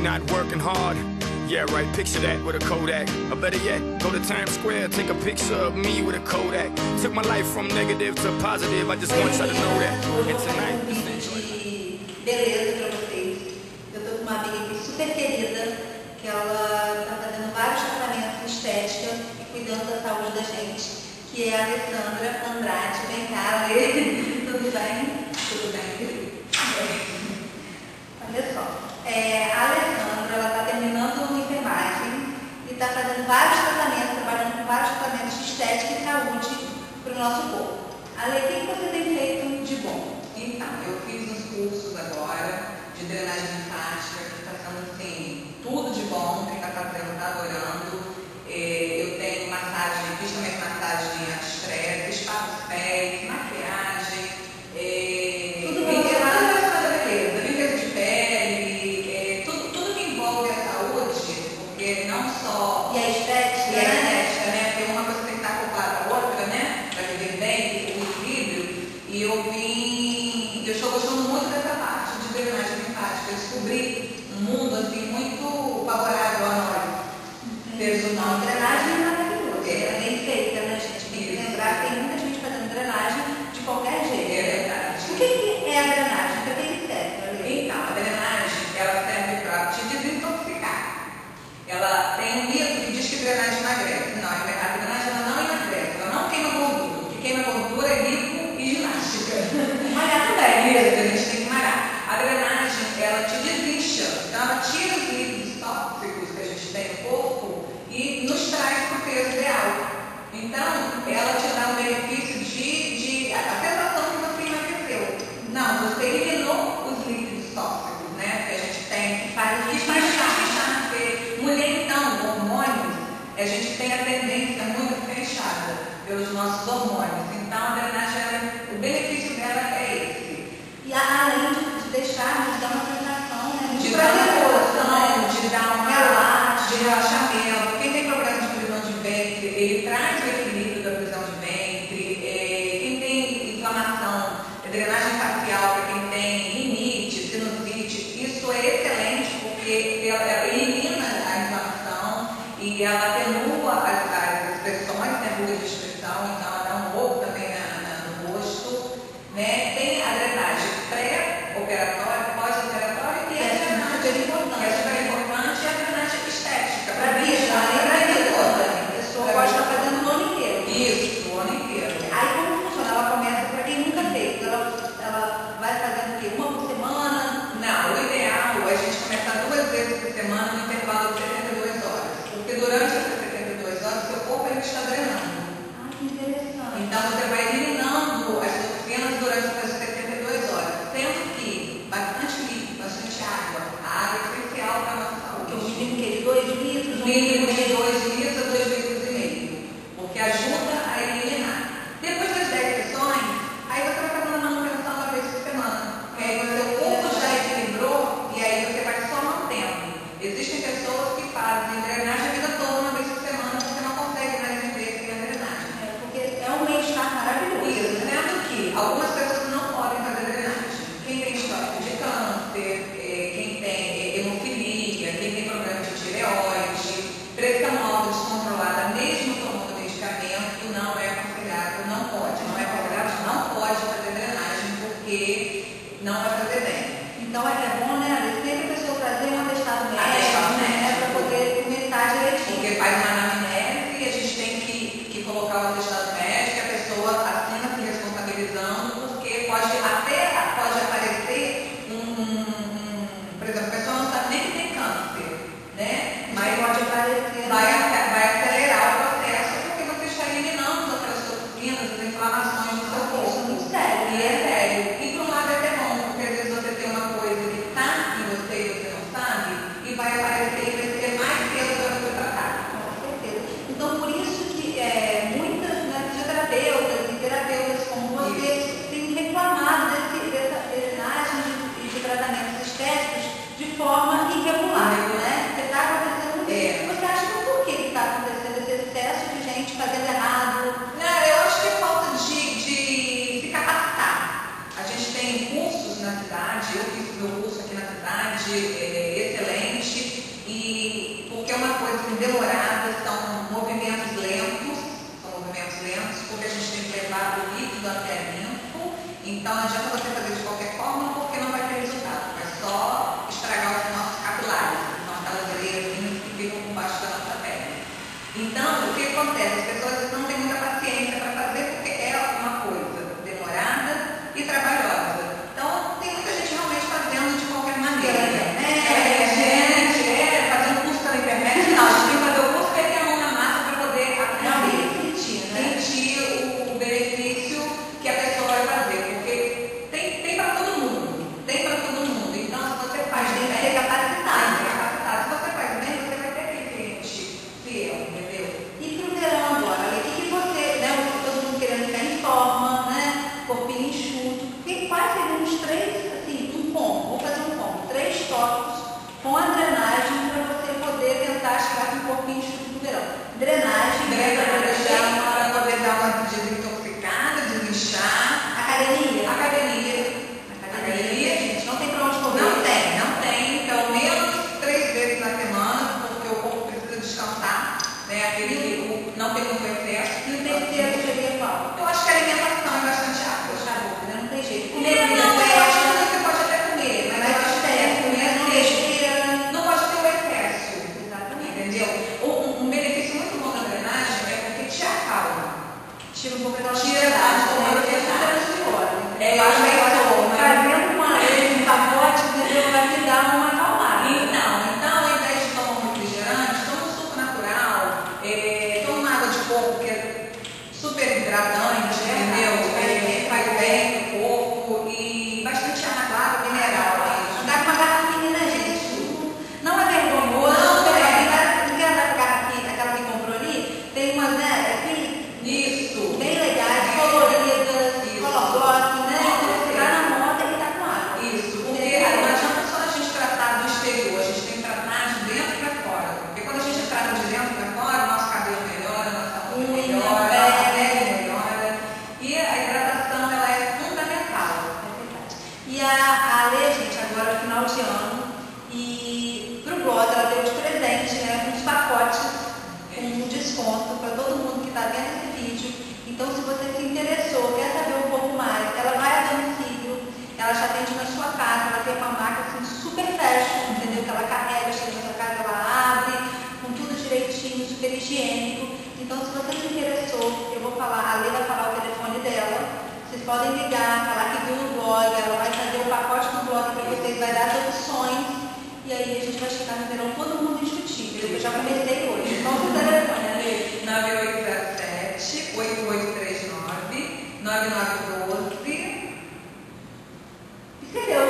not working hard. Yeah, right, picture that with a Kodak. Or better yet, go to Times Square, take a picture of me with a Kodak. Took my life from negative to positive, I just want you to know that. And tonight, beleza pra vocês. Eu tô com uma amiga aqui super querida, que ela tá fazendo vários tratamentos de estética e cuidando da saúde da gente, que é a Alessandra Andrade. Vem cá, Ale. Tudo bem? Tudo bem. Olha só, a Alessandra, ela tá terminando uma enfermagem e tá fazendo vários tratamentos, trabalhando com vários tratamentos de estética e saúde para o nosso corpo. Ale, o que você tem feito de bom? Então, eu fiz uns cursos agora de drenagem linfática, que está sendo assim, tudo de bom, quem está fazendo está adorando. Eu tenho massagem, fiz também massagem anti-estresse, espaço pés, maquiagem, limpeza de pele, tudo que envolve a saúde, porque não só. E a estética, né? Porque uma coisa tem que estar acoplada à outra, né? Para viver bem, ter um equilíbrio. E eu estou gostando muito dessa parte de drenagem linfática. Eu descobri um mundo assim muito favorável a nós, seres humanos. Drenagem é maravilhosa, é bem feita, né, gente? Tem que lembrar que tem muita gente fazendo drenagem de qualquer jeito. É verdade. O que é a drenagem? Para que serve? Então, a drenagem, ela serve para te desintoxicar. Ela tem um mito que diz que drenagem emagrece. Não, a drenagem ela não emagrece, ela não queima gordura. O que queima gordura é lipo e ginástica. Malhar também. Isso, a gente tem que malhar. A drenagem, ela te desincha, então ela tira os líquidos tóxicos que a gente tem no corpo e nos traz para o peso ideal. Então, ela te dá um benefício de a sensação que você emagreceu. Não, você eliminou os líquidos tóxicos, né? Que a gente tem que faz desmanchar, porque mulher, então, hormônios, a gente tem a tendência muito fechada pelos nossos hormônios. Então, a drenagem, o benefício dela é esse. E além de deixar, nos dá uma sensação, né? De prazeroso, de dar um relaxo, de relaxamento. Quem tem problema de prisão de ventre, ele traz o equilíbrio da prisão de ventre. Quem tem inflamação, drenagem facial, para quem tem rinite, sinusite, isso é excelente porque ela elimina a inflamação e ela atenua as expressões, né, rugas de expressão, então ela dá um pouco também no rosto, né? Tem a drenagem pré-operatória, pós-operatória e a drenagem super importante. é super importante e a drenagem estética. Para a vida, a vida toda. A pessoa pode estar fazendo o ano inteiro. Isso, o ano inteiro. Aí como funciona? Ela começa, para quem nunca fez, ela vai fazendo o quê? Uma por semana? Não, o ideal é a gente começar 2 vezes por semana no intervalo de 72 horas. Porque durante a assim, demoradas, são movimentos lentos, porque a gente tem que levar o líquido até limpo. Então não adianta você fazer de qualquer forma, porque não vai ter resultado, vai só estragar os nossos capilares, então aquelas areiazinhas que ficam por baixo da nossa pele. Então, o que acontece? As pessoas não têm muita paciência para fazer, porque é uma coisa demorada e trabalhosa. Então, tem muita gente realmente fazendo de qualquer maneira. Fazendo curso pela internet. Não, a gente tem que fazer o curso e ter a mão na massa para poder aprender, sentir o benefício que a pessoa vai fazer. Porque tem para todo mundo. Tem para todo mundo. Então, se você faz bem, vai ser capacitado. Se você faz bem, você vai ter cliente fiel, entendeu? E pro verão agora, o que você, né? Todo mundo querendo ficar em forma, né? Corpinho enxuto. Quais seriam os três, assim, um combo? Vou fazer um combo. 3 tópicos com a drenagem para você poder tentar chegar com o corpinho enxuto no verão. Drenagem, para poder dar uma desintoxicada, desinchar. Academia, gente, não tem pra onde correr. Não tem. Pelo menos 3 vezes na semana, porque o corpo precisa descansar, né? Não tem muito excesso. E o terceiro seria qual? Eu acho que a alimentação é bastante água. Não tem jeito. Comer não, eu acho que você pode até comer, mas eu acho que não pode ter o excesso. Exatamente. Entendeu? Um benefício muito bom da drenagem é porque te acalma. Tira um pouco daquela Tira a ansiedade. Eu acho que fazendo uma areia, um pacote, entendeu? Vai te dar uma acalmada. Então, ao invés de tomar um refrigerante, toma um suco natural, toma uma água de coco que é super hidratante, entendeu? Faz bem pro corpo e bastante água, claro, mineral. Andar com uma garrafinha, né, gente? Não é vergonhoso. Não quer andar com a garrafinha, aquela que comprou ali? Tem umas, né? Isso. Bem legais, coloridas, color-block, né? Você vai na moda e tá com água. Isso, porque não adianta só a gente tratar do exterior, a gente tem que tratar de dentro para fora. Porque quando a gente trata de dentro para fora, o nosso cabelo melhora, nossa saúde melhora, nossa pele melhora. E a hidratação, ela é fundamental. É verdade. E a Lê, gente, agora no final de ano, e pro blog ela deu de presente, né? Uns pacotes com um desconto para todo mundo que está vendo esse vídeo. Então, se você se interessou, quer saber um pouco mais, ela vai a domicílio, ela já atende na sua casa, ela tem uma marca assim, super fashion, entendeu? Que ela carrega, chega na sua casa, ela abre, com tudo direitinho, super higiênico. Então, se você se interessou, eu vou falar, a Lê vai falar o telefone dela, vocês podem ligar, falar que viu no blog, ela vai fazer o pacote do blog para vocês, vai dar as opções, e aí a gente vai chegar no verão todo mundo discutível. Eu já comecei hoje. Qual o telefone, né? 9807-8839-9912. Escreveu. O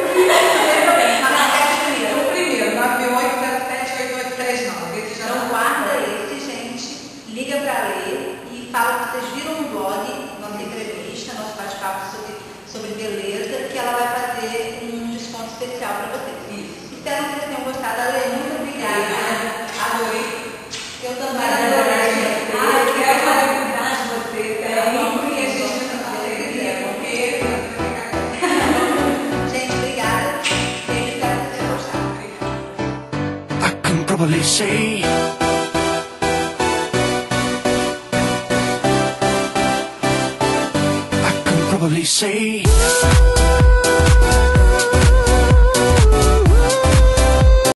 primeiro, 9807-8839. Então guarda esse, gente. Liga para ler e fala que vocês viram no blog, nossa entrevista, nosso bate-papo sobre beleza, que ela vai fazer um desconto especial para vocês. Espero que vocês tenham gostado. Ale, muito obrigada. Adorei. Eu também adorei. Eu quero cuidar de você. Porque a gente não sabe porque... Gente, obrigada. Eu espero que vocês tenham gostado. I can probably say I can probably say